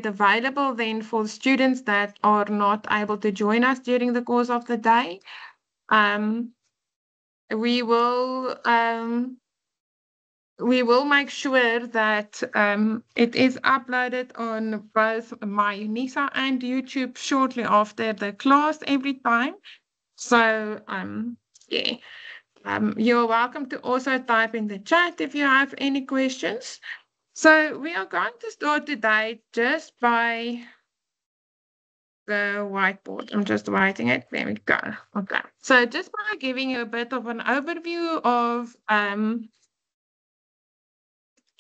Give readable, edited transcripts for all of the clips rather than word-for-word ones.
available then for students that are not able to join us during the course of the day. We will make sure that it is uploaded on both MyUNISA and YouTube shortly after the class every time. So yeah. You're welcome to also type in the chat if you have any questions. So we are going to start today just by the whiteboard. I'm just writing it. There we go. Okay. So just by giving you a bit of an overview of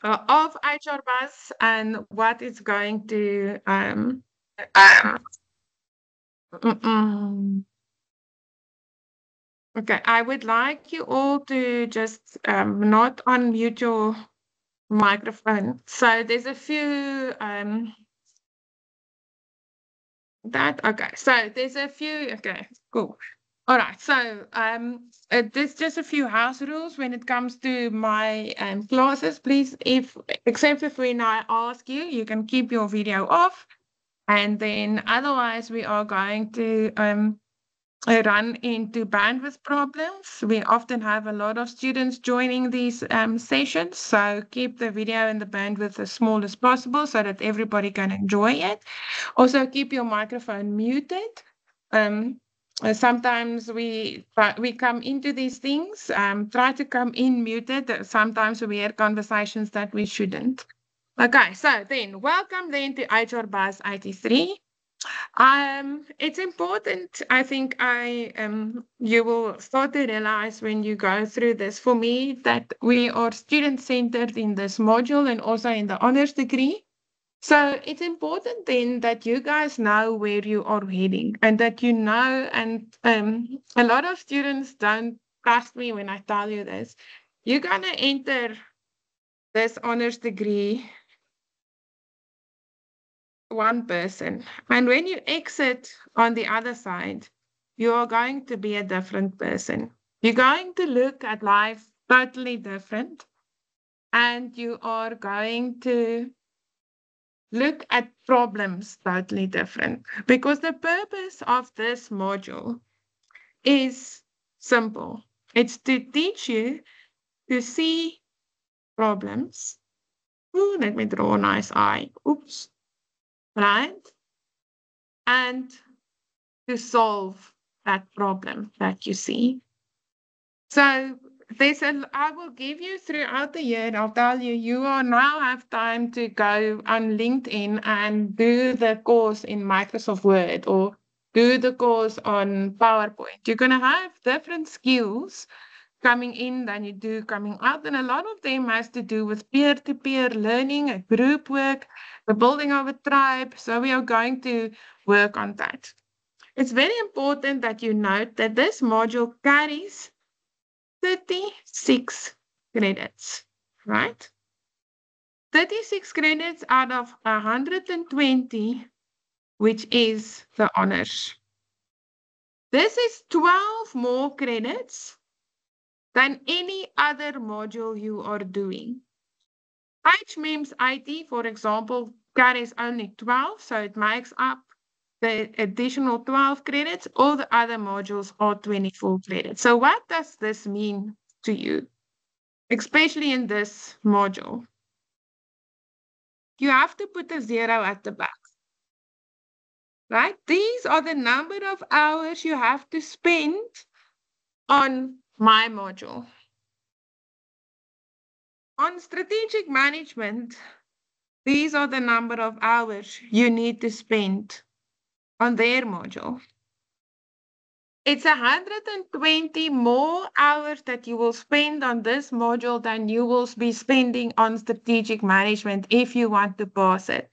HR Bus and what it's going to Okay, I would like you all to just not unmute your microphone. So there's a few okay. So there's a few okay, cool. All right. So there's just a few house rules when it comes to my classes. Please, except if when I ask you, you can keep your video off. And then otherwise we are going to run into bandwidth problems. We often have a lot of students joining these sessions, so keep the video and the bandwidth as small as possible so that everybody can enjoy it. Also, keep your microphone muted. Sometimes we come into these things, try to come in muted. Sometimes we hear conversations that we shouldn't. Okay, so then welcome then to HR Bus 83. It's important, I think you will start to realize when you go through this, for me, that we are student-centered in this module and also in the honors degree. So it's important then that you guys know where you are heading and that you know, and a lot of students don't trust me when I tell you this. You're going to enter this honors degree one person. And when you exit on the other side, you are going to be a different person. You're going to look at life totally different. And you are going to look at problems totally different. Because the purpose of this module is simple. It's to teach you to see problems. Ooh, let me draw a nice eye. Oops. Right? And to solve that problem that you see. So I will give you throughout the year, I'll tell you, you will now have time to go on LinkedIn and do the course in Microsoft Word or do the course on PowerPoint. You're going to have different skills coming in than you do coming out. And a lot of them has to do with peer-to-peer learning, a group work, the building of a tribe. So we are going to work on that. It's very important that you note that this module carries 36 credits, right? 36 credits out of 120, which is the honors. This is 12 more credits than any other module you are doing. HMEMS IT, for example, carries only 12, so it makes up the additional 12 credits. All the other modules are 24 credits. So what does this mean to you, especially in this module? You have to put a 0 at the back, right? These are the number of hours you have to spend on my module. On strategic management, these are the number of hours you need to spend on their module. It's 120 more hours that you will spend on this module than you will be spending on strategic management if you want to pass it.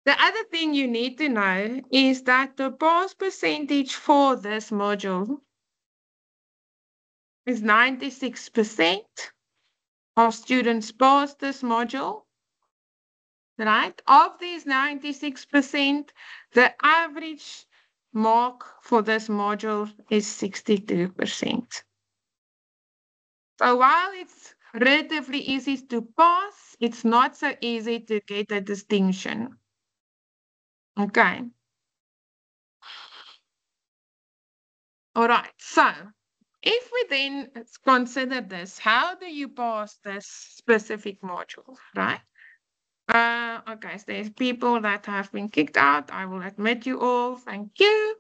The other thing you need to know is that the pass percentage for this module is 96% of students pass this module. Right? Of these 96%, the average mark for this module is 62%. So while it's relatively easy to pass. It's not so easy to get a distinction. Okay. All right. So if we then consider this, how do you pass this specific module, right? Okay, so there's people that have been kicked out. I will admit you all. Thank you.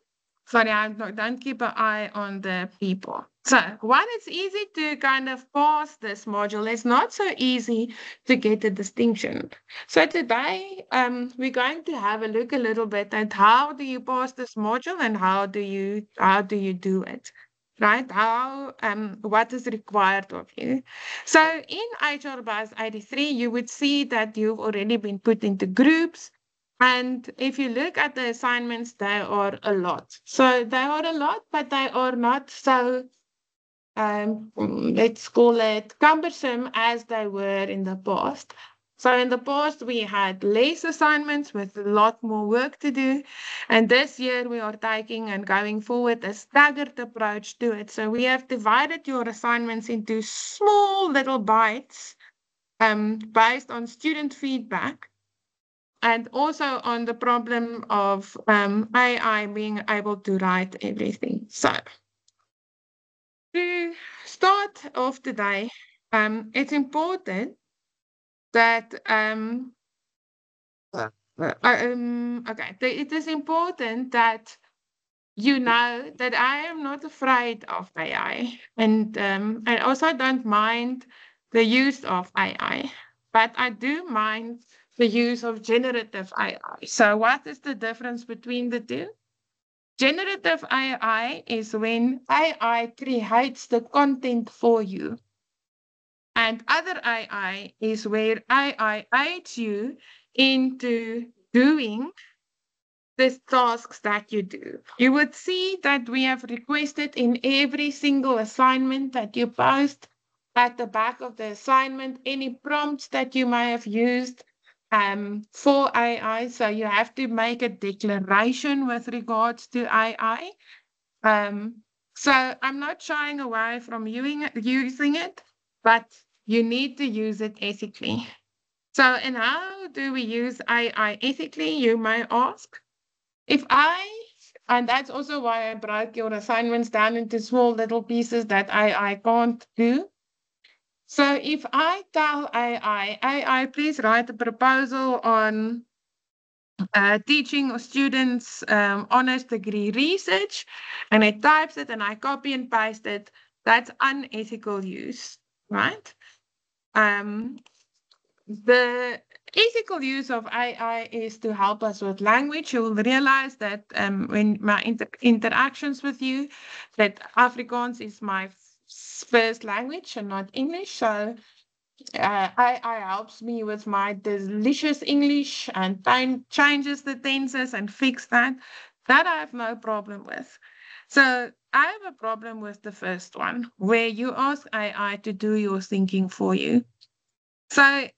Sorry, don't keep an eye on the people. So, while it's easy to kind of pass this module, it's not so easy to get a distinction. So today, we're going to have a look a little bit at how do you pass this module and how do you do it, right? What is required of you. So in HR Buzz 83, you would see that you've already been put into groups. And if you look at the assignments, they are a lot. So they are a lot, but they are not so, let's call it cumbersome as they were in the past. So in the past, we had less assignments with a lot more work to do. And this year, we are taking and going forward a staggered approach to it. So we have divided your assignments into small little bites based on student feedback and also on the problem of AI being able to write everything. So to start off today, it's important that it is important that you know that I am not afraid of AI, and I also don't mind the use of AI, but I do mind the use of generative AI. So, what is the difference between the two? Generative AI is when AI creates the content for you. And other AI is where AI aids you into doing the tasks that you do. You would see that we have requested in every single assignment that you post at the back of the assignment any prompts that you may have used for AI. So you have to make a declaration with regards to AI. So I'm not shying away from using it, but you need to use it ethically. So, and how do we use AI ethically, you may ask? If I, and that's also why I broke your assignments down into small little pieces that I can't do. So if I tell AI, please write a proposal on teaching students honors degree research, and it types it and I copy and paste it, that's unethical use, right? The ethical use of AI is to help us with language. You will realize that when my interactions with you, that Afrikaans is my first language and not English. So AI helps me with my delicious English and changes the tenses and fix that. That I have no problem with. So I have a problem with the first one, where you ask AI to do your thinking for you. So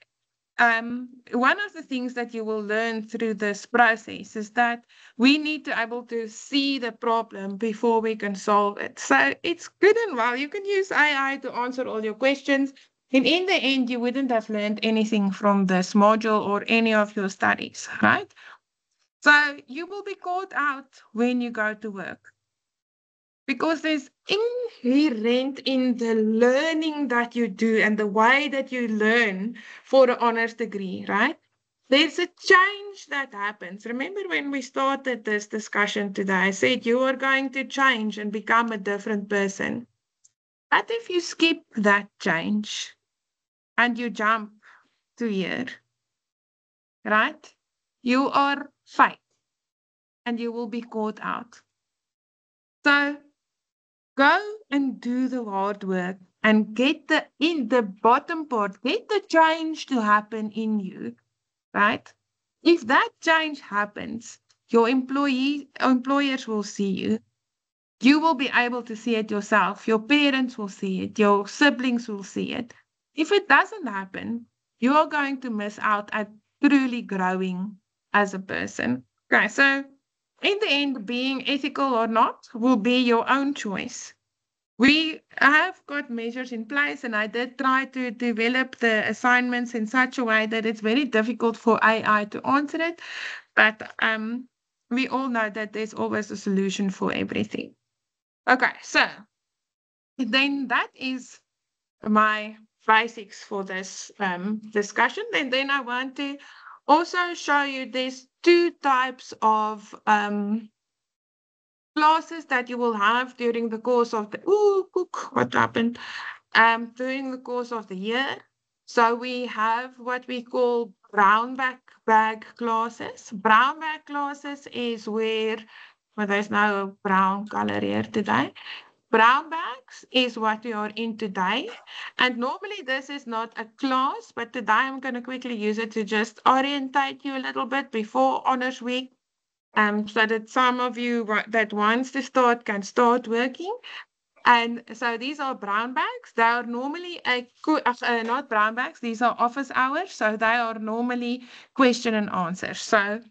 one of the things that you will learn through this process is that we need to able to see the problem before we can solve it. So it's good and well. You can use AI to answer all your questions. And in the end, you wouldn't have learned anything from this module or any of your studies, right? So you will be caught out when you go to work because there's inherent in the learning that you do and the way that you learn for an honors degree, right? There's a change that happens. Remember when we started this discussion today, I said you are going to change and become a different person. But if you skip that change and you jump to here, right? You are fake and you will be caught out. So go and do the hard work and get the bottom part, get the change to happen in you, right? If that change happens, your employers will see you. You will be able to see it yourself. Your parents will see it. Your siblings will see it. If it doesn't happen, you are going to miss out at truly growing as a person. Okay, so in the end, being ethical or not will be your own choice. We have got measures in place, and I did try to develop the assignments in such a way that it's very difficult for AI to answer it. But we all know that there's always a solution for everything. Okay, so then that is my basics for this discussion. And then I want to also show you there's two types of classes that you will have during the course of the what happened during the course of the year. So we have what we call brown bag classes. Brown bag classes is where, well, there's no brown color here today. Brown bags is what we are in today. And normally this is not a class, but today I'm going to quickly use it to just orientate you a little bit before honors week. So that some of you that wants to start can start working. And so these are brown bags. They are normally not brown bags. These are office hours. So they are normally question and answer. So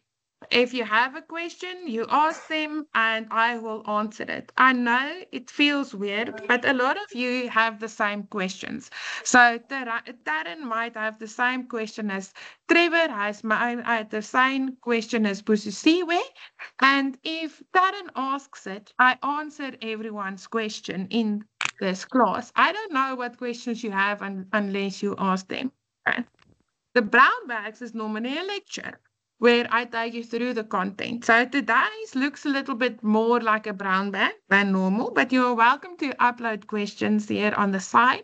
if you have a question, you ask them and I will answer it. I know it feels weird, but a lot of you have the same questions. So Darren might have the same question as Trevor, has the same question as Busisiwe. And if Darren asks it, I answer everyone's question in this class. I don't know what questions you have unless you ask them. Okay? The brown bags is normally a lecture where I take you through the content. So today's looks a little bit more like a brown bag than normal, but you're welcome to upload questions here on the side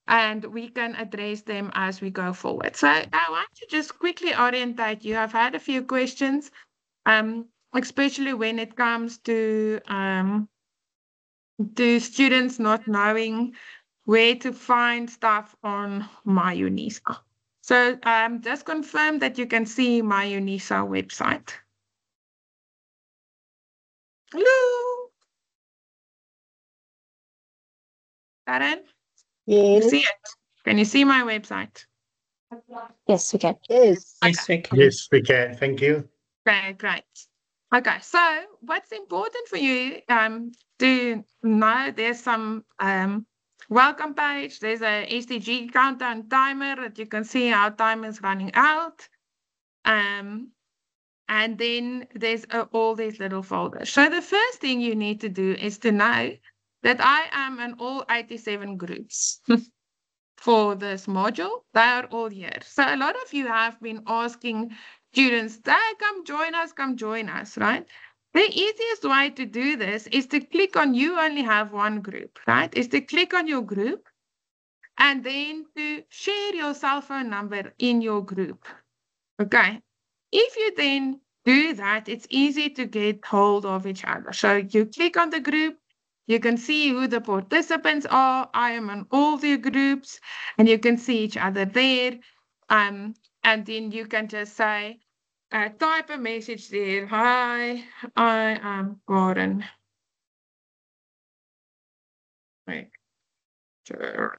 and we can address them as we go forward. So I want to just quickly orientate you. I've had a few questions, especially when it comes to students not knowing where to find stuff on MyUNISA. So just confirm that you can see MyUNISA website. Hello, Darren? You Yes. see it? Can you see my website? Yes, we can. Yes. Yes, we can. Yes, we can. Thank you. Okay, great. Okay, so what's important for you to know, there's some welcome page. There's a SDG countdown timer that you can see how time is running out. And then there's all these little folders. So the first thing you need to do is to know that I am in all 87 groups for this module. They are all here. So a lot of you have been asking students, come join us, right? The easiest way to do this is to click on, you only have one group, right? Is to click on your group and then to share your cell phone number in your group. Okay. If you then do that, it's easy to get hold of each other. So you click on the group, you can see who the participants are. I am in all the groups, and you can see each other there. And then you can just say, type a message there. Hi, I am Karen. Sure.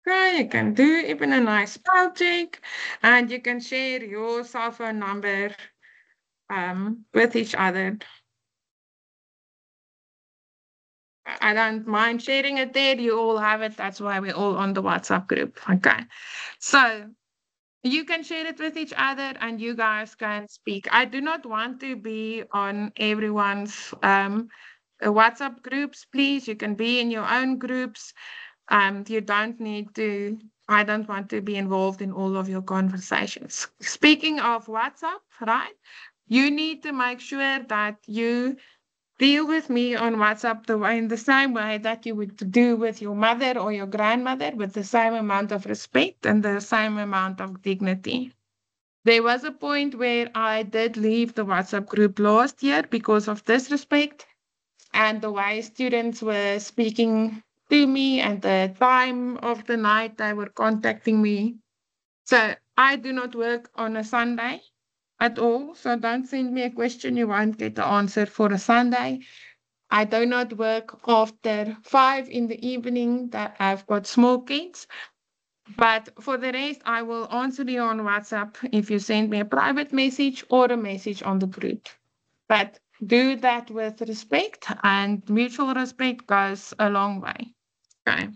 Okay, you can do even a nice spell check, and you can share your cell phone number with each other. I don't mind sharing it there. You all have it. That's why we're all on the WhatsApp group. Okay. So you can share it with each other and you guys can speak. I do not want to be on everyone's WhatsApp groups, please. You can be in your own groups. You don't need to, I don't want to be involved in all of your conversations. Speaking of WhatsApp, right? You need to make sure that you deal with me on WhatsApp in the same way that you would do with your mother or your grandmother, with the same amount of respect and the same amount of dignity. There was a point where I did leave the WhatsApp group last year because of disrespect and the way students were speaking to me and the time of the night they were contacting me. So I do not work on a Sunday at all. So don't send me a question you won't get the answer for a Sunday. I do not work after 5 in the evening that I've got small kids. But for the rest, I will answer you on WhatsApp if you send me a private message or a message on the group. But do that with respect, and mutual respect goes a long way. Okay.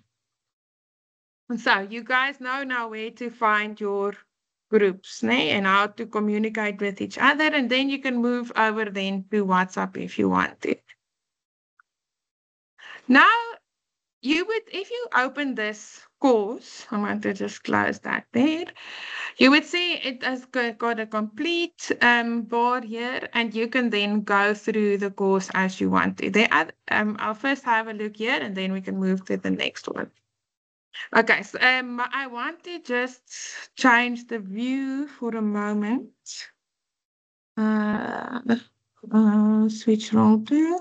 So you guys know now where to find your groups, and how to communicate with each other, and then you can move over then to WhatsApp if you want to. Now, you would, if you open this course, I want to just close that there. You would see it has got a complete bar here, and you can then go through the course as you want to. I'll first have a look here, and then we can move to the next one. Okay, so I want to just change the view for a moment. Switch role to.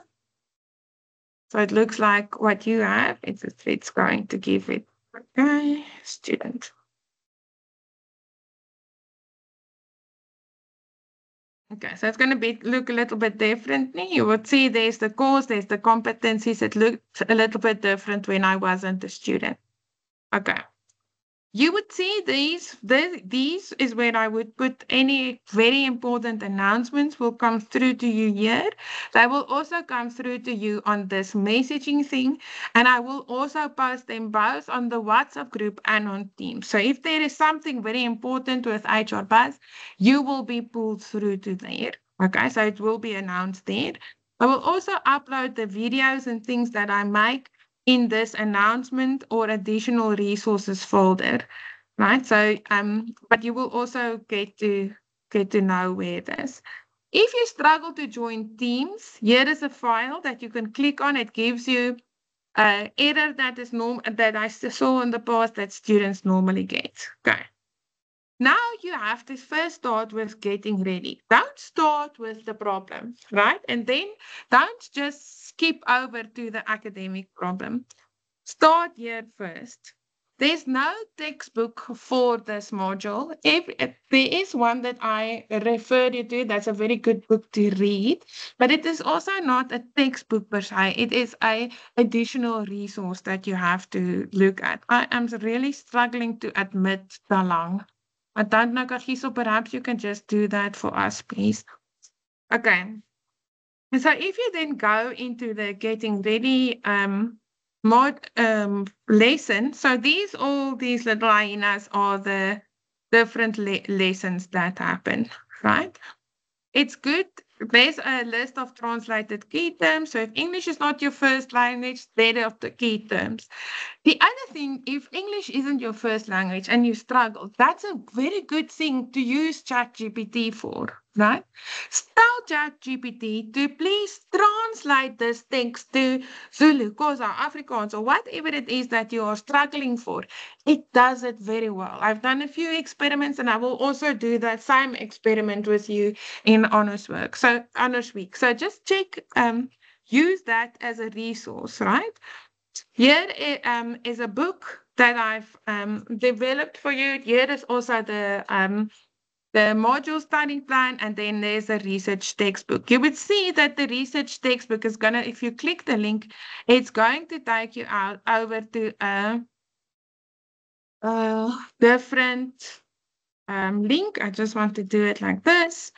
So it looks like what you have, it's going to give it, okay, student. Okay, so it's going to look a little bit differently. You would see there's the course, there's the competencies. It looked a little bit different when I wasn't a student. Okay. You would see these is where I would put any very important announcements will come through to you here. They will also come through to you on this messaging thing. And I will also post them both on the WhatsApp group and on Teams. So if there is something very important with HR Buzz, you will be pulled through to there. Okay, so it will be announced there. I will also upload the videos and things that I make in this announcement or additional resources folder, right? So, but you will also get to know where it is. If you struggle to join Teams, here is a file that you can click on. It gives you an error that I saw in the past that students normally get. Okay. Now you have to first start with getting ready. Don't start with the problem, right? And then don't just skip over to the academic problem. Start here first. There's no textbook for this module. If there is one that I refer you to, that's a very good book to read, but it is also not a textbook per se. It is an additional resource that you have to look at. I am really struggling to admit Talang. I don't know, Kagiso, perhaps you can just do that for us, please. Okay. And so if you then go into the getting ready lesson, so all these little hyenas are the different lessons that happen, right? It's good. There's a list of translated key terms. So if English is not your first language, there are the key terms. The other thing, if English isn't your first language and you struggle, that's a very good thing to use ChatGPT for, right? Tell ChatGPT to please translate this text to Zulu, Xhosa, Afrikaans, or whatever it is that you are struggling for. It does it very well. I've done a few experiments, and I will also do that same experiment with you in Honors Week. So just check, use that as a resource, right? Here is a book that I've developed for you. Here is also the module study plan, and then there's a research textbook. You would see that the research textbook is gonna, if you click the link, it's going to take you over to a different link. I just want to do it like this.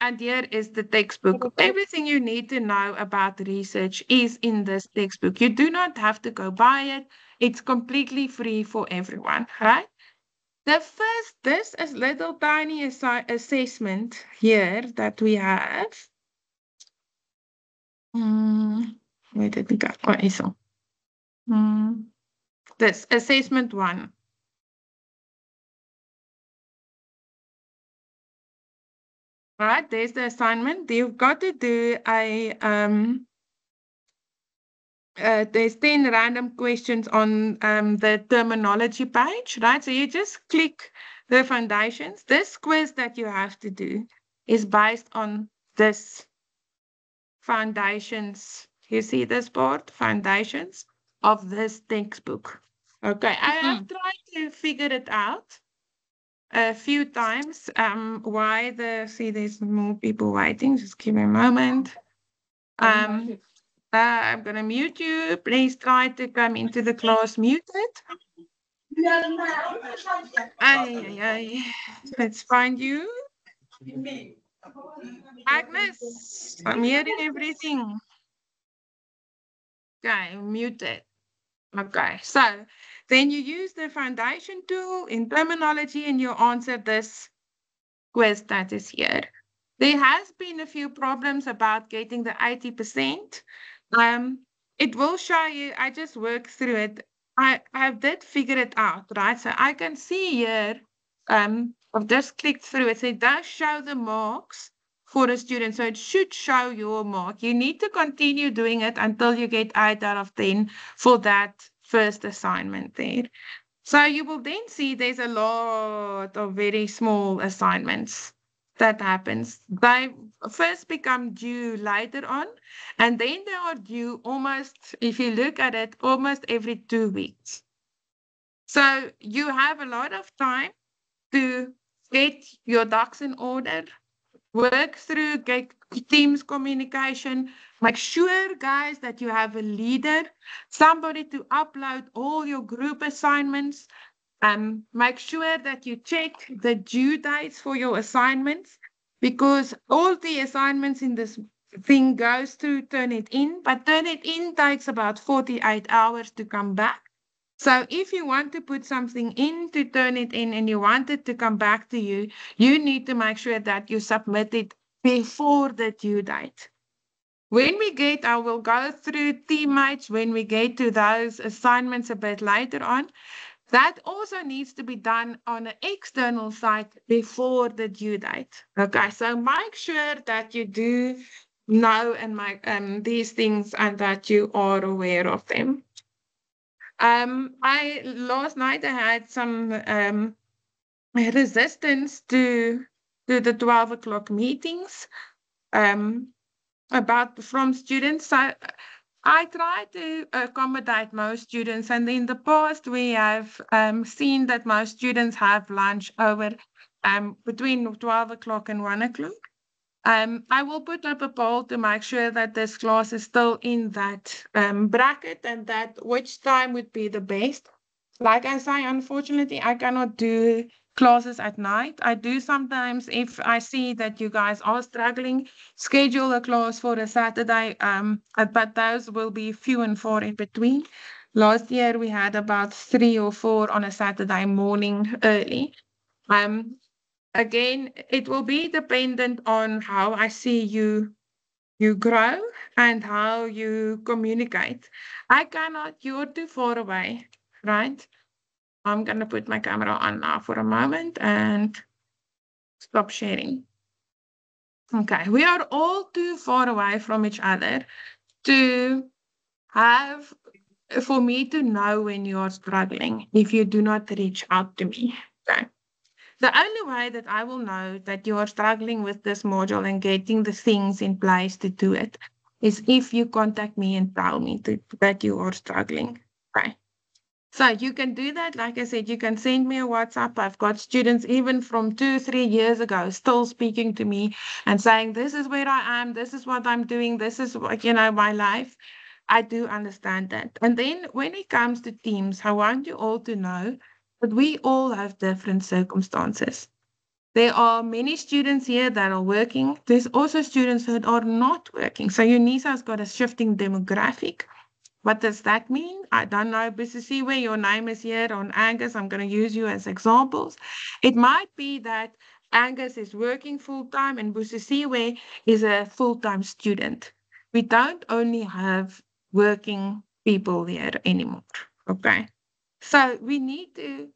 And here is the textbook. Everything you need to know about research is in this textbook. You do not have to go buy it. It's completely free for everyone, right? This is little tiny assessment here that we have. Where did it go? Oh, ISO. This assessment 1. All right, there's the assignment. You've got to do a there's 10 random questions on the terminology page, right? So you just click the foundations. This quiz that you have to do is based on this foundations. You see this part, foundations of this textbook. Okay, I have tried to figure it out a few times. Why there's more people waiting. Just give me a moment. I'm going to mute you. Please try to come into the class muted. Let's find you. Agnes, I'm hearing everything. Okay, muted. Okay, so then you use the foundation tool in terminology and you answer this quiz that is here. There has been a few problems about getting the 80%. Um, it will show you, I just worked through it. I did figure it out, right? So I can see here, I've just clicked through it. So it does show the marks for a student. So it should show your mark. You need to continue doing it until you get 8 out of 10 for that first assignment there. So you will then see there's a lot of very small assignments that happens. They first become due later on, and then they are due almost, if you look at it, almost every 2 weeks. So you have a lot of time to get your ducks in order, work through, get teams communication, make sure, guys, that you have a leader, somebody to upload all your group assignments. Make sure that you check the due dates for your assignments because all the assignments in this thing goes through Turnitin, but Turnitin takes about 48 hours to come back. So if you want to put something in to Turnitin and you want it to come back to you, you need to make sure that you submit it before the due date. When we get, I will go through teammates when we get to those assignments a bit later on. That also needs to be done on an external site before the due date. Okay, so make sure that you do know and make these things and that you are aware of them. I last night I had some resistance to the 12 o'clock meetings about from students. So I try to accommodate most students, and in the past we have seen that most students have lunch over between 12 o'clock and 1 o'clock. I will put up a poll to make sure that this class is still in that bracket and that which time would be the best. Like I say, unfortunately, I cannot do classes at night. I do sometimes, if I see that you guys are struggling, schedule a class for a Saturday, but those will be few and far in between. Last year, we had about 3 or 4 on a Saturday morning early. Um, Again, it will be dependent on how I see you grow and how you communicate. I cannot, you're too far away, right? I'm going to put my camera on now for a moment and stop sharing. Okay, we are all too far away from each other to have, for me to know when you're struggling if you do not reach out to me. Okay. The only way that I will know that you are struggling with this module and getting the things in place to do it is if you contact me and tell me that you are struggling. Okay. So you can do that. Like I said, you can send me a WhatsApp. I've got students even from 2, 3 years ago still speaking to me and saying, this is where I am. This is what I'm doing. This is what, my life. I do understand that. And then when it comes to teams, I want you all to know that we all have different circumstances. There are many students here that are working. There's also students that are not working. So UNISA's got a shifting demographic. What does that mean? I don't know. Busisi, where your name is here on Angus, I'm going to use you as examples. It might be that Angus is working full-time and Busisiwe is a full-time student. We don't only have working people here anymore. Okay. So we need to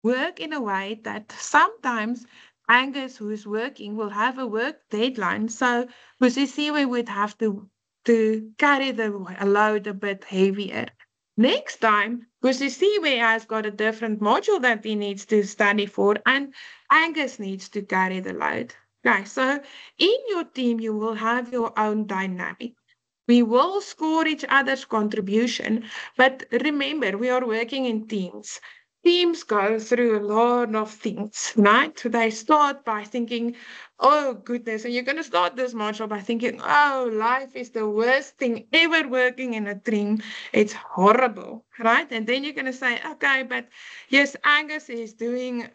work in a way that sometimes Angus, who is working, will have a work deadline. So Busisiwe would have to carry the load a bit heavier. Next time, Busisiwe has got a different module that he needs to study for, and Angus needs to carry the load. Okay, so in your team, you will have your own dynamic. We will score each other's contribution, but remember, we are working in teams. Teams go through a lot of things, right? They start by thinking, oh goodness, and you're going to start this module by thinking, oh, life is the worst thing ever working in a team. It's horrible, right? And then you're going to say, okay, but yes, Angus is doing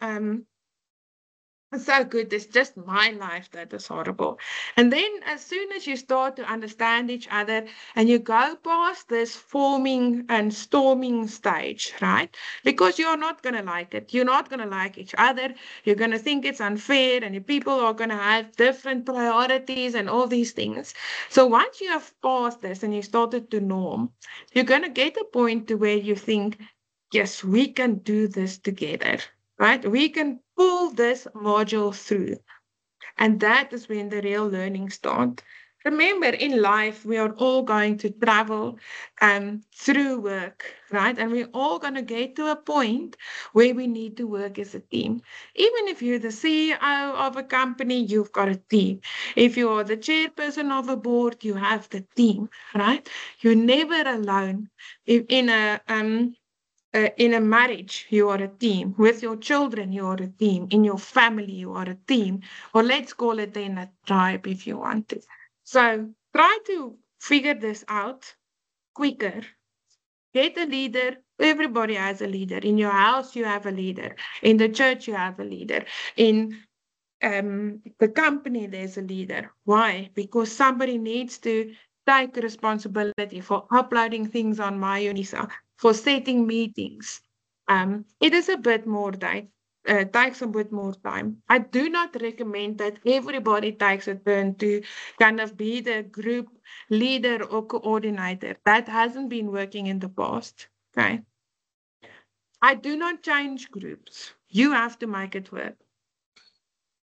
so good. It's just my life that is horrible. And then, as soon as you start to understand each other and you go past this forming and storming stage, right? Because you're not going to like it. You're not going to like each other. You're going to think it's unfair, and your people are going to have different priorities and all these things. So, once you have passed this and you started to norm, you're going to get a point to where you think, yes, we can do this together, right? We can pull this module through. And that is when the real learning starts. Remember, in life, we are all going to travel through work, right? And we're all going to get to a point where we need to work as a team. Even if you're the CEO of a company, you've got a team. If you are the chairperson of a board, you have the team, right? You're never alone. If in a marriage, you are a team. With your children, you are a team. In your family, you are a team. Or let's call it then a tribe if you want to. So try to figure this out quicker. Get a leader. Everybody has a leader. In your house, you have a leader. In the church, you have a leader. In the company, there's a leader. Why? Because somebody needs to take responsibility for uploading things on MyUnisa, for setting meetings. It is a bit more time. Takes a bit more time. I do not recommend that everybody takes a turn to kind of be the group leader or coordinator. That hasn't been working in the past. Okay. I do not change groups. You have to make it work.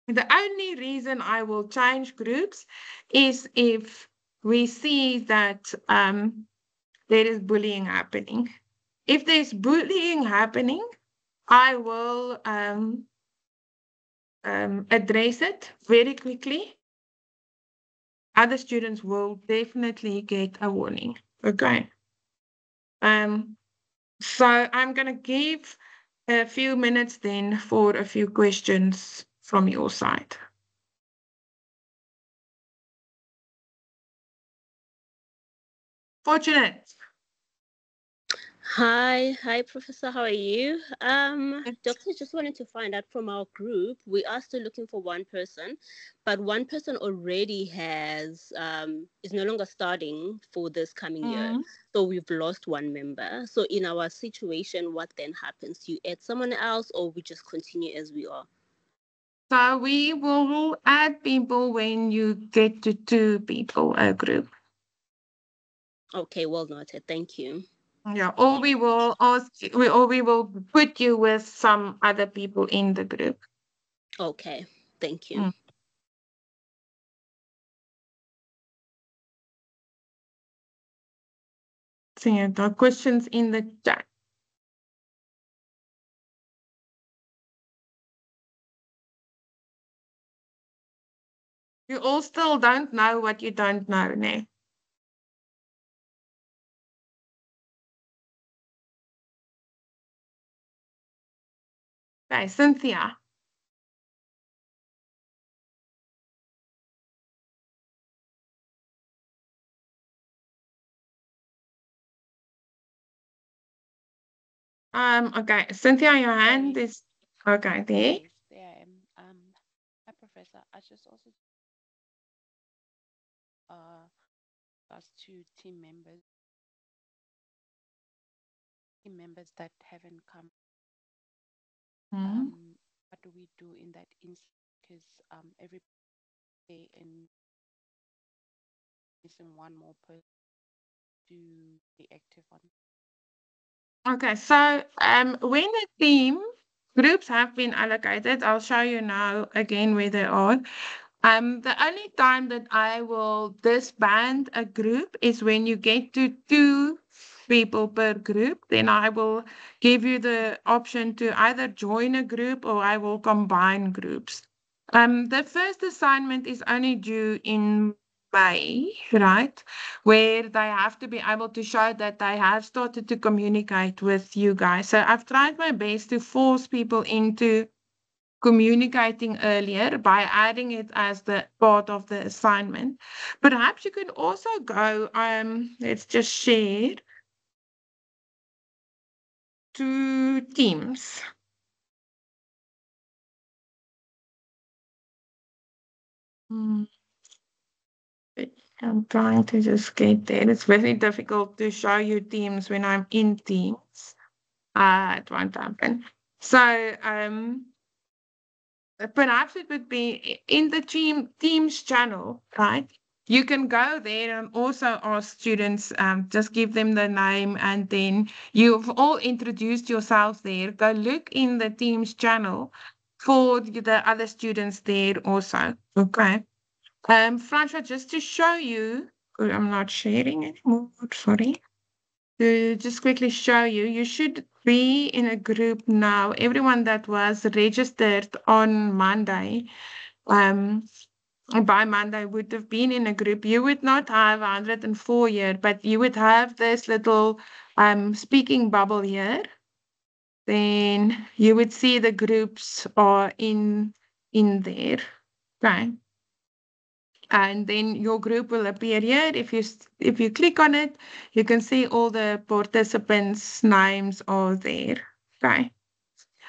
The only reason I will change groups is if we see that there is bullying happening. If there's bullying happening, I will address it very quickly. Other students will definitely get a warning. Okay. Um, so I'm going to give a few minutes then for a few questions from your side. Fortunate. Hi, Professor. How are you? Doctor, just wanted to find out from our group. We are still looking for one person, but one person already is no longer starting for this coming year. So we've lost one member. So in our situation, what then happens? You add someone else, or we just continue as we are? So we will add people when you get to 2 people a group. Okay, well noted. Thank you. Yeah, or we will put you with some other people in the group. Okay, thank you. So yeah, there are questions in the chat. You all still don't know what you don't know, ne? Okay, Cynthia. Okay, Cynthia, your hand is okay there. Yes, there I am. Hi, Professor. I just also us to team members that haven't come. What do we do in that instance? Because every day and missing one more person to be active on. Okay, so when the team groups have been allocated, I'll show you now again where they are. The only time that I will disband a group is when you get to 2 people per group. Then I will give you the option to either join a group or I will combine groups. The first assignment is only due in May, right? Where they have to be able to show that they have started to communicate with you guys. So I've tried my best to force people into communicating earlier by adding it as the part of the assignment. Perhaps you can also go, let's just share to Teams. Mm. I'm trying to just get there. It's very difficult to show you Teams when I'm in Teams. It won't happen. So, perhaps it would be in the Teams channel, right? You can go there and also ask students, just give them the name, and then you've all introduced yourself there. Go look in the Teams channel for the other students there also. Okay. Francois, just to show you, I'm not sharing anymore, sorry. To just quickly show you, you should be in a group now. Everyone that was registered on Monday, by Monday would have been in a group. You would not have 104 here, but you would have this little speaking bubble here. Then you would see the groups are in there. Okay. And then your group will appear here. If you click on it, you can see all the participants' names are there. Okay.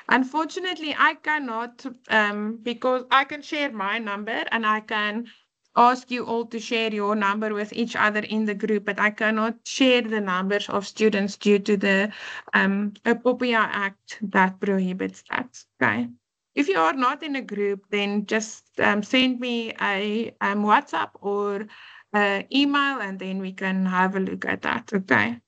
Unfortunately, I cannot, because I can share my number and I can ask you all to share your number with each other in the group, but I cannot share the numbers of students due to the Apopia Act that prohibits that. Okay. If you are not in a group, then just send me a WhatsApp or email, and then we can have a look at that. Okay.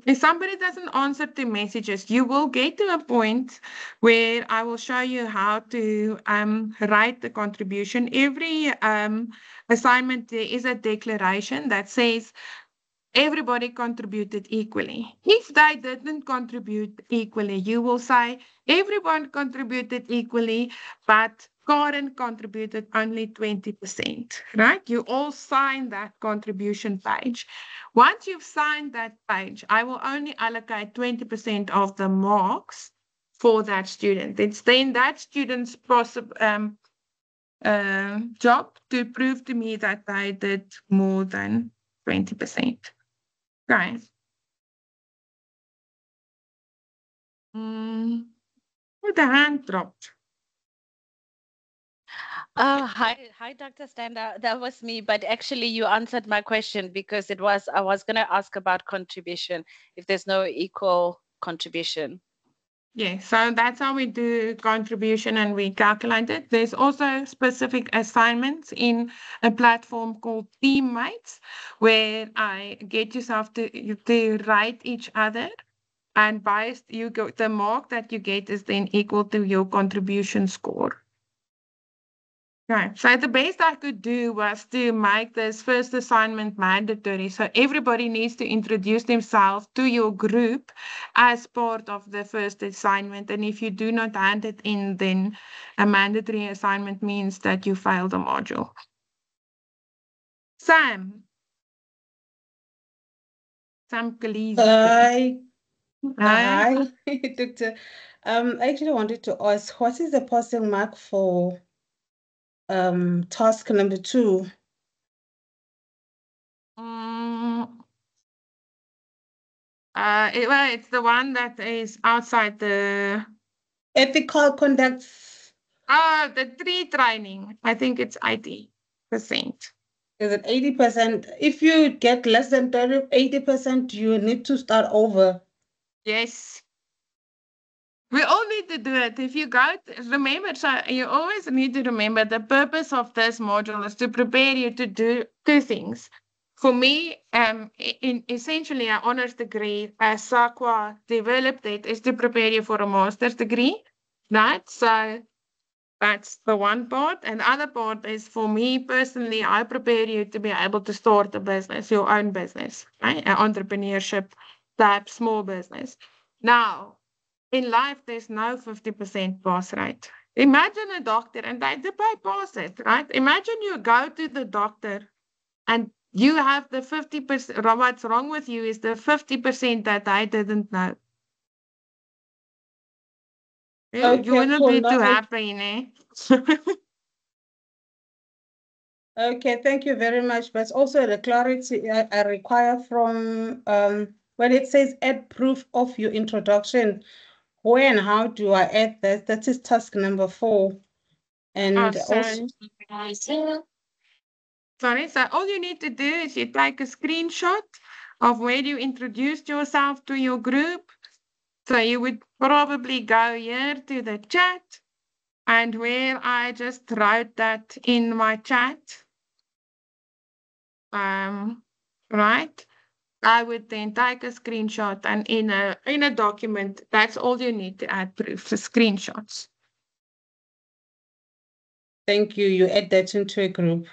If somebody doesn't answer to messages, you will get to a point where I will show you how to write the contribution. Every assignment, there is a declaration that says everybody contributed equally. If they didn't contribute equally, you will say everyone contributed equally, but Karen contributed only 20%, right? You all sign that contribution page. Once you've signed that page, I will only allocate 20% of the marks for that student. It's then that student's job to prove to me that they did more than 20%. Right. Oh, the hand dropped. Hi, Dr. Standa. That was me, but actually you answered my question because I was going to ask about contribution, if there's no equal contribution. Yeah, so that's how we do contribution and we calculate it. There's also specific assignments in a platform called Teammates, where I get yourself to write each other, and the mark that you get is then equal to your contribution score. Right. So the best I could do was to make this first assignment mandatory. So everybody needs to introduce themselves to your group as part of the first assignment. And if you do not hand it in, then a mandatory assignment means that you failed the module. Sam Kalisi. Hi, Doctor. I actually wanted to ask, what is the passing mark for task number 2? It's the one that is outside the Ethical conduct. the 3 training. I think it's 80%. Is it 80%? If you get less than 80%, you need to start over. Yes. We all need to do it. If you remember, so you always need to remember the purpose of this module is to prepare you to do 2 things. For me, essentially an honors degree, as SAQA developed it, is to prepare you for a master's degree, right? So that's the one part. And the other part is, for me personally, I prepare you to be able to start a business, your own business, right? An entrepreneurship type small business. Now, in life, there's no 50% pass rate. Imagine a doctor and they pass it, right? Imagine you go to the doctor and you have the 50%. What's wrong with you is the 50% that I didn't know. Okay, you wouldn't cool. be too happy, eh? Okay, thank you very much. But also the clarity I require from when it says add proof of your introduction, where and how do I add that? That is task number 4. And also, Sorry, so all you need to do is you take a screenshot of where you introduced yourself to your group. So you would probably go here to the chat and where I just wrote that in my chat. Right. I would then take a screenshot and in a document, that's all you need to add proof, the screenshots. thank you. You add that into a group.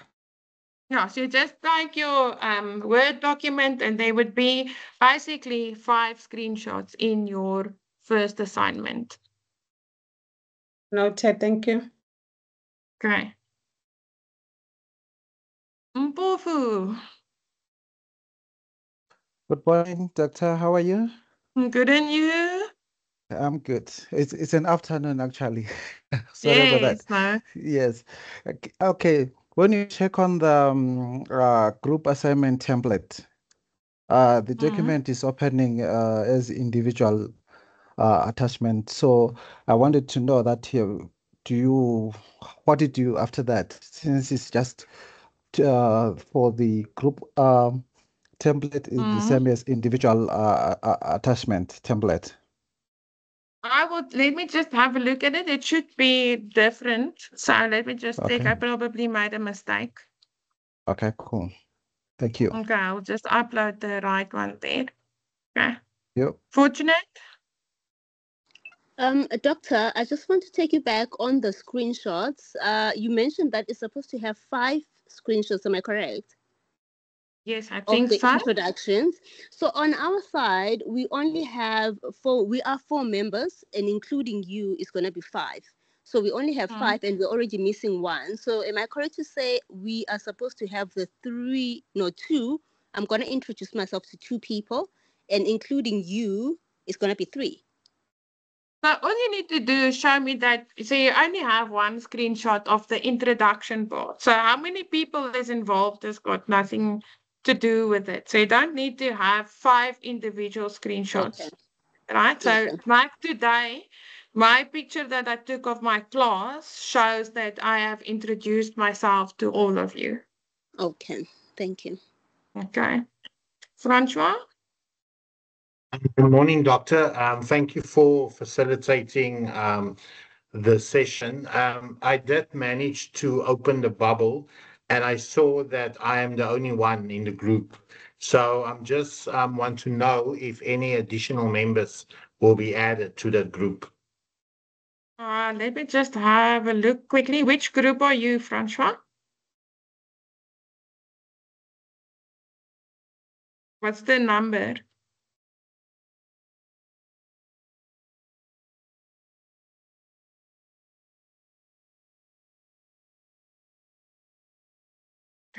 Yeah, so you just take your Word document and there would be basically 5 screenshots in your first assignment. Noted, thank you. Okay. Mpofu, Good morning, doctor. How are you? good and you? I'm good. It's an afternoon actually. Sorry about that. Yes, no. Yes. Okay. When you check on the group assignment template, the document is opening as individual attachment. So I wanted to know that what did you after that? Since it's just for the group template is the same as individual attachment template. Let me just have a look at it. It should be different. So let me just check. Okay. I probably made a mistake. Okay, cool. Thank you. Okay, I'll just upload the right one there. Okay. Yep. Fortunate? Doctor, I just want to take you back on the screenshots. You mentioned that it's supposed to have 5 screenshots, am I correct? Yes, I Of think the so. introductions. So on our side, we only have 4, we are 4 members, and including you is going to be 5. So we only have 5 and we're already missing 1. So am I correct to say we are supposed to have the 2? I'm going to introduce myself to 2 people, and including you is going to be 3. So all you need to do is show me that. So you only have one screenshot of the introduction part. So how many people is involved has got nothing to do with it. So you don't need to have 5 individual screenshots. Okay. Right? So Okay. like today, my picture that I took of my class shows that I have introduced myself to all of you. Okay. Thank you. Okay. Francois? Good morning, Doctor. Thank you for facilitating the session. I did manage to open the bubble, and I saw that I am the only one in the group. So I'm just want to know if any additional members will be added to that group. Let me just have a look quickly. Which group are you, Francois? What's the number?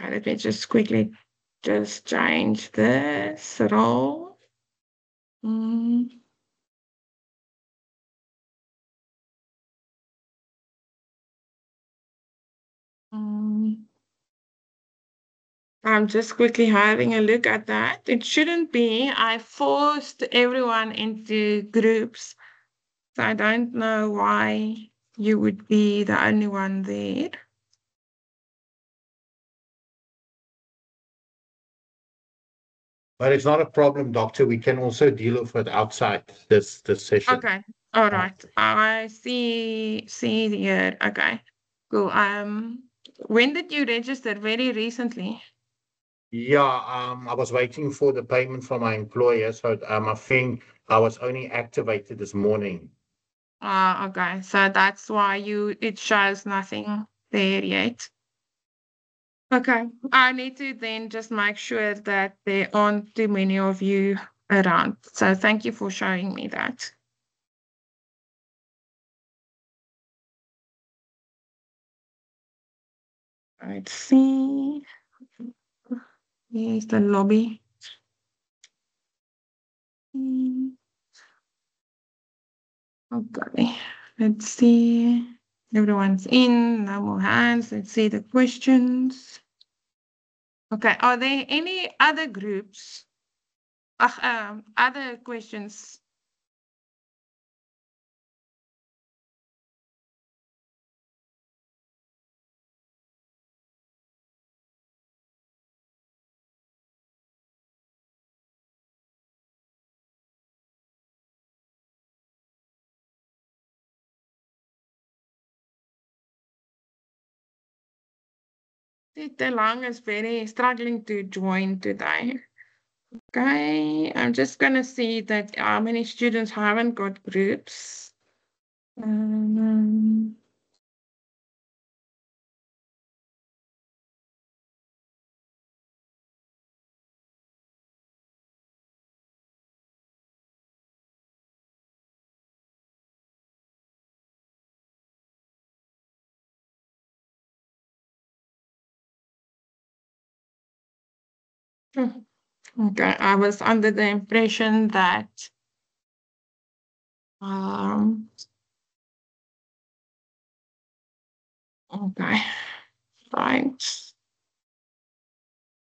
Okay, let me just quickly just change this role. I'm just quickly having a look at that. It shouldn't be. I forced everyone into groups. So I don't know why you would be the only one there. But it's not a problem, Doctor. We can also deal with it outside this session. Okay. All right. I see here. Okay. Cool. When did you register? Very recently. Yeah, I was waiting for the payment from my employer, so I think I was only activated this morning. Okay. So that's why it shows nothing there yet. Okay. I need to then just make sure that there aren't too many of you around. So thank you for showing me that. Let's see. Here's the lobby. Okay. Let's see. Everyone's in. No more hands. Let's see the questions. Okay. Are there any other groups? Other questions? De Lang is very struggling to join today. Okay, I'm just going to see that how many students haven't got groups. Okay, I was under the impression that okay, right.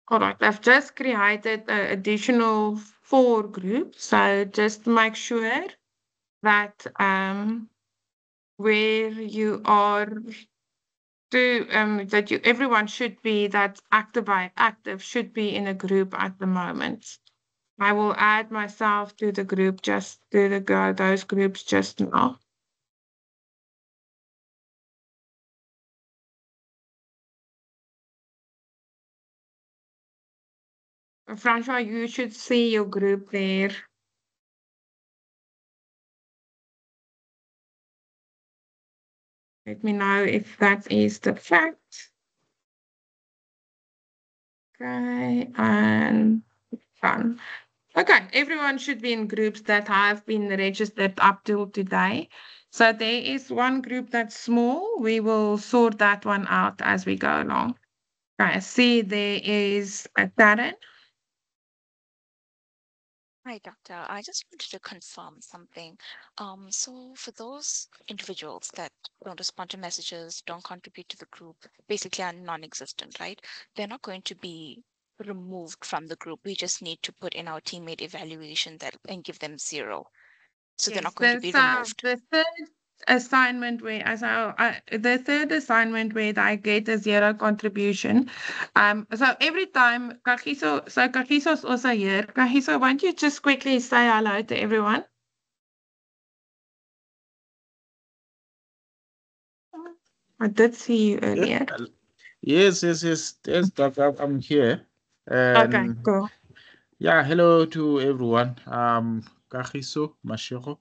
All right, I've just created an additional 4 groups. So just make sure that where you are that everyone should be that's active should be in a group at the moment. I will add myself to the group those groups just now. Francois, you should see your group there. Let me know if that is the fact. Okay, and done. Okay, everyone should be in groups that have been registered up till today. So there is one group that's small. We will sort that one out as we go along. Okay, I see there is a Darren. Hi, Doctor. I just wanted to confirm something. So for those individuals that don't respond to messages, don't contribute to the group, basically are non-existent, right? They're not going to be removed from the group. We just need to put in our teammate evaluation and give them 0. So they're not going to be removed. The third assignment where the third assignment where I get a 0 contribution. So every time Kagiso's also here. Kagiso, won't you just quickly say hello to everyone? I did see you earlier. Yes, Doctor, I'm here. Okay, cool. Yeah, hello to everyone. Kagiso Mashego.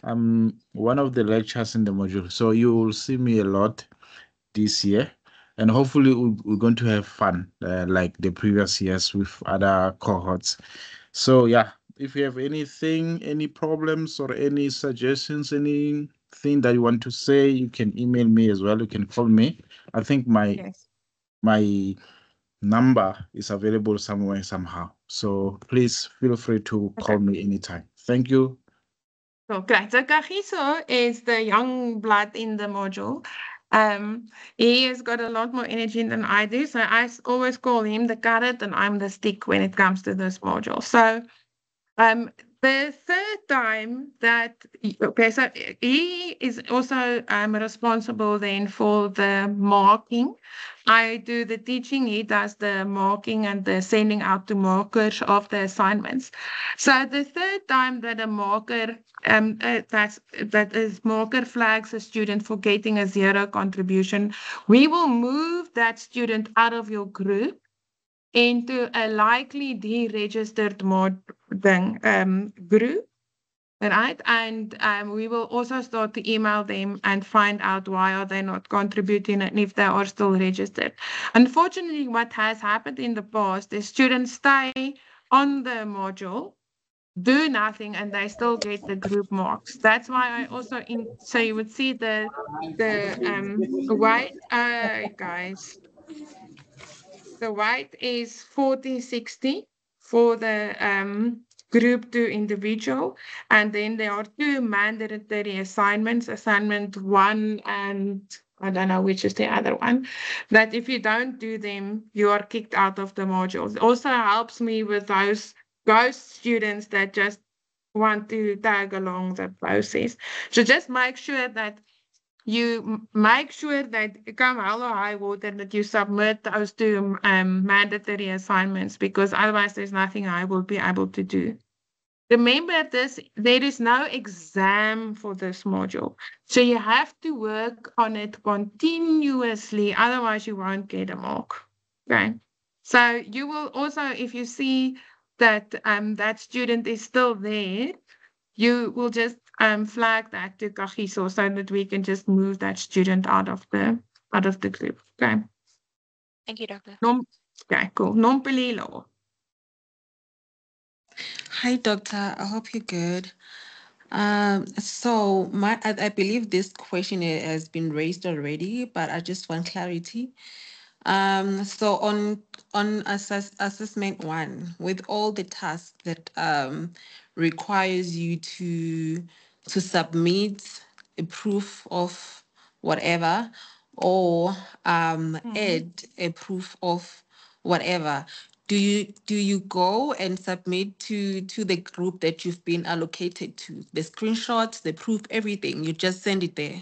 I'm one of the lecturers in the module, so you will see me a lot this year, and hopefully we're going to have fun like the previous years with other cohorts. So yeah, if you have anything, any problems or any suggestions, anything that you want to say, you can email me as well. You can call me. I think my number is available somewhere somehow. So please feel free to call me anytime. Thank you. Okay, so Kagiso is the young blood in the module. He has got a lot more energy than I do, so I always call him the carrot and I'm the stick when it comes to this module. So the third time that, so he is also responsible then for the marking. I do the teaching, he does the marking and the sending out to markers of the assignments. So the third time that a marker, that is marker flags a student for getting a 0 contribution, we will move that student out of your group into a likely deregistered group, right? And we will also start to email them and find out why are they not contributing and if they are still registered. Unfortunately, what has happened in the past is students stay on the module, do nothing, and they still get the group marks. That's why I also so you would see the white guys. The white is 40/60 for the group 2 individual. And then there are 2 mandatory assignments, assignment 1 and I don't know which is the other one, that if you don't do them, you are kicked out of the modules. It also helps me with those ghost students that just want to tag along the process. So just make sure that you make sure that come hell or high water that you submit those 2 mandatory assignments, because otherwise there's nothing I will be able to do. Remember this, there is no exam for this module. So you have to work on it continuously, otherwise you won't get a mark. Okay. So you will also, if you see that that student is still there, you will just flag that to Kagiso so that we can just move that student out of the group. Okay. Thank you, Doctor. Okay, cool. Nompelelo. Hi, Doctor. I hope you're good. So I believe this question has been raised already, but I just want clarity. So on assessment 1, with all the tasks that requires you to submit a proof of whatever, or add a proof of whatever, do you go and submit to the group that you've been allocated to, the screenshots, the proof, everything? You just send it there?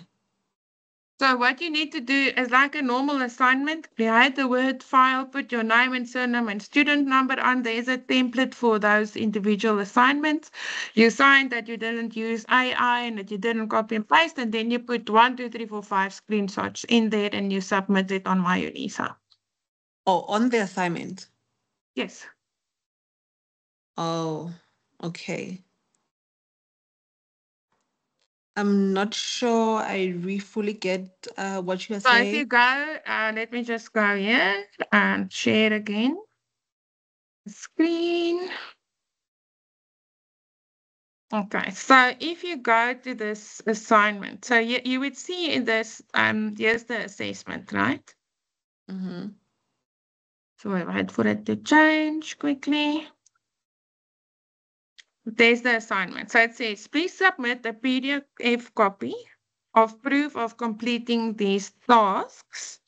So what you need to do is like a normal assignment, create the Word file, put your name and surname and student number on. There's a template for those individual assignments. You sign that you didn't use AI and that you didn't copy and paste, and then you put 1, 2, 3, 4, 5 screenshots in there and you submit it on MyUnisa. Oh, on the assignment? Yes. Oh, okay. I'm not sure I fully get what you're So if you saying. go, let me just go here and share again. Screen. Okay, so if you go to this assignment, so you would see in this, here's the assessment, right? Mm-hmm. So I wait for it to change quickly. There's the assignment. So it says, please submit a PDF copy of proof of completing these tasks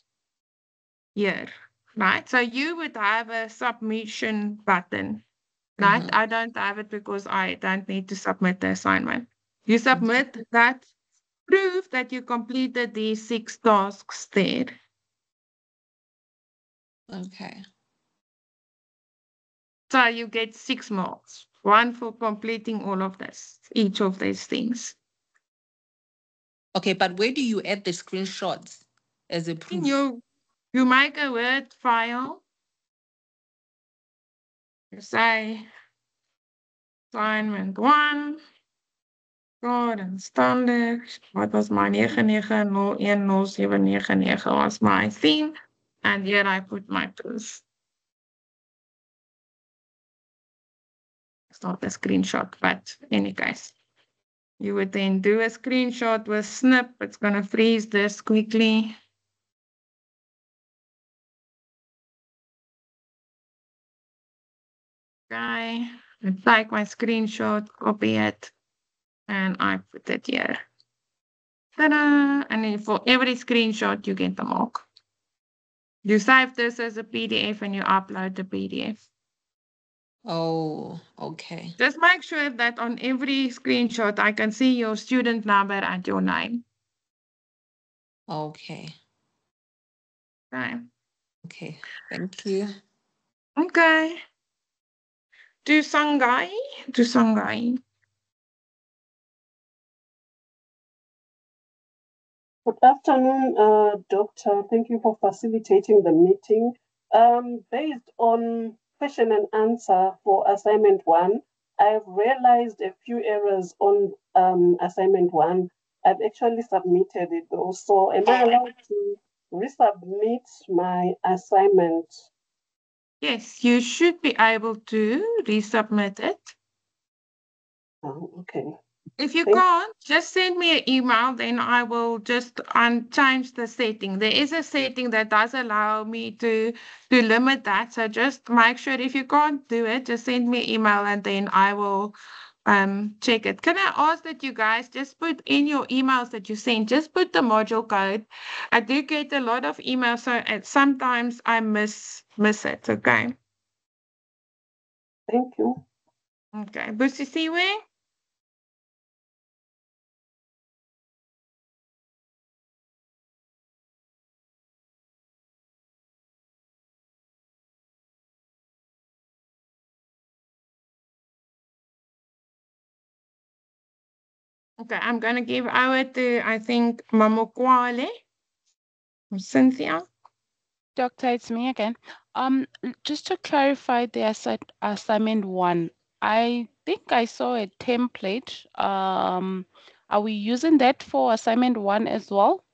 here, right? So you would have a submission button, right? Mm-hmm. I don't have it because I don't need to submit the assignment. You submit that proof that you completed these 6 tasks there. Okay. So you get 6 marks, 1 for completing all of this, each of these things. Okay, but where do you add the screenshots as a proof? You make a Word file. You say assignment 1. God and standard. Wat was my 99010799 was my theme. And here I put my proof. It's not a screenshot, but in any case. You would then do a screenshot with Snip. It's going to freeze this quickly. Okay, I take my screenshot, copy it, and I put it here. Ta-da! And then for every screenshot, you get the mark. You save this as a PDF and you upload the PDF. Oh, okay. Just make sure that on every screenshot, I can see your student number and your name. Okay. Okay. Okay, thank you. Okay. Dusangai. Good afternoon, Doctor. Thank you for facilitating the meeting. Based on question and answer for assignment 1, I've realized a few errors on assignment 1. I've actually submitted it though. So am I allowed to resubmit my assignment? Yes, you should be able to resubmit it. Oh, okay. If you can't, just send me an email, then I will just change the setting. There is a setting that does allow me to limit that. So just make sure if you can't do it, just send me an email and then I will check it. Can I ask that you guys just put in your emails that you send, just put the module code. I do get a lot of emails, so sometimes I miss it, okay? Thank you. Okay, Busisiwe? Okay, I'm going to give over to, I think, Mamokwale or Cynthia. Doctor, it's me again. Just to clarify the assignment 1, I think I saw a template. Are we using that for assignment 1 as well?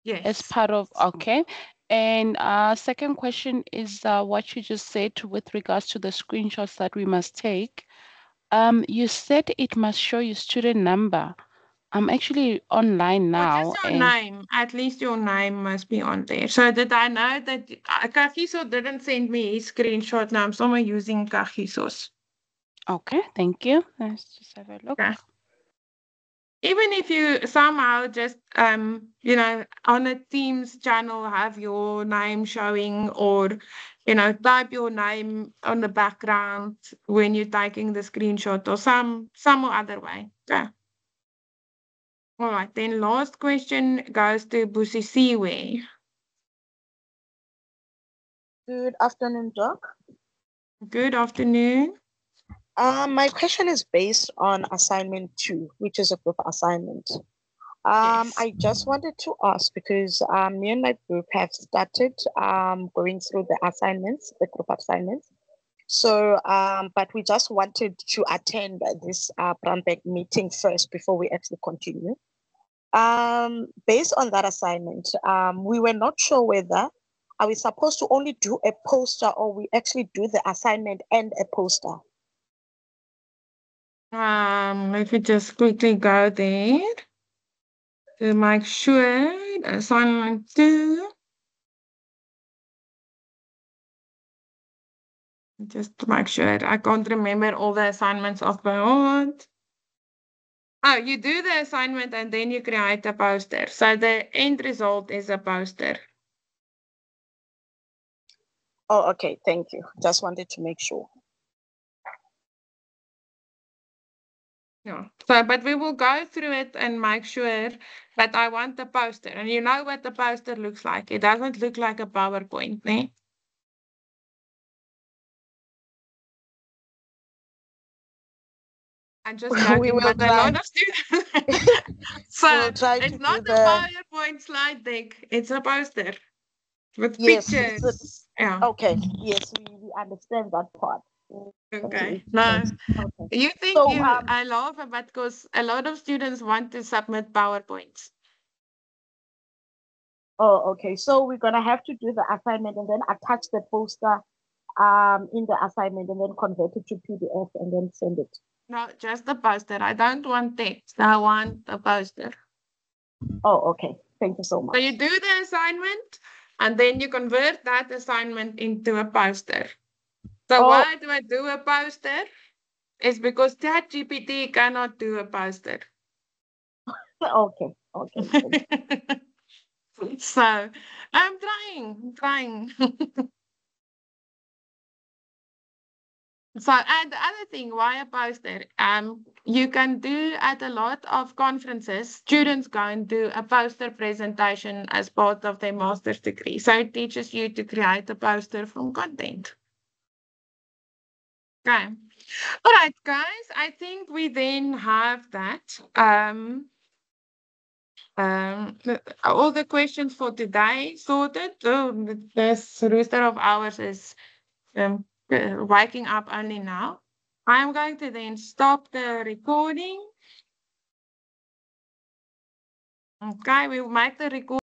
As Yes. part of, okay. And second question is what you just said with regards to the screenshots that we must take. You said it must show your student number. I'm actually online Or now. just your name. At least your name must be on there. So that I know that Kagiso didn't send me his screenshot. Now I'm somewhere using Kagiso's. Okay, thank you. Let's just have a look. Okay. Even if you somehow just you know, on a Teams channel have your name showing, or you know, type your name on the background when you're taking the screenshot, or some other way. Okay. All right, then last question goes to Busisiwe. Good afternoon, Doc. Good afternoon. My question is based on assignment 2, which is a group assignment. I just wanted to ask because me and my group have started going through the assignments, the group assignments. So, but we just wanted to attend this Brandbeck meeting first before we actually continue. Based on that assignment, we were not sure whether are we supposed to only do a poster or we actually do the assignment and a poster. Let me just quickly go there to make sure assignment 2. Just to make sure. I can't remember all the assignments off by heart. Oh, you do the assignment and then you create a poster. So the end result is a poster. Oh, okay. Thank you. Just wanted to make sure. Yeah. So, but we will go through it and make sure that I want the poster. And you know what the poster looks like. It doesn't look like a PowerPoint, né? I'm just joking, but a lot of students. So it's not a PowerPoint slide deck. It's a poster with pictures. Yeah. Okay. Yes, we understand that part. Okay. No, you think So, I laugh about because a lot of students want to submit PowerPoints. Oh, okay. So we're gonna have to do the assignment and then attach the poster in the assignment and then convert it to PDF and then send it. No, just the poster. I don't want text. I want the poster. Oh, okay. Thank you so much. So you do the assignment and then you convert that assignment into a poster. So why do I do a poster? It's because ChatGPT cannot do a poster. Okay. Okay. So I'm trying. So, and the other thing, why a poster? You can do at a lot of conferences, students go and do a poster presentation as part of their master's degree. So it teaches you to create a poster from content. Okay. All right, guys, I think we then have that. All the questions for today sorted. Oh, this rooster of ours is waking up only now. I'm going to then stop the recording. Okay, we'll make the recording.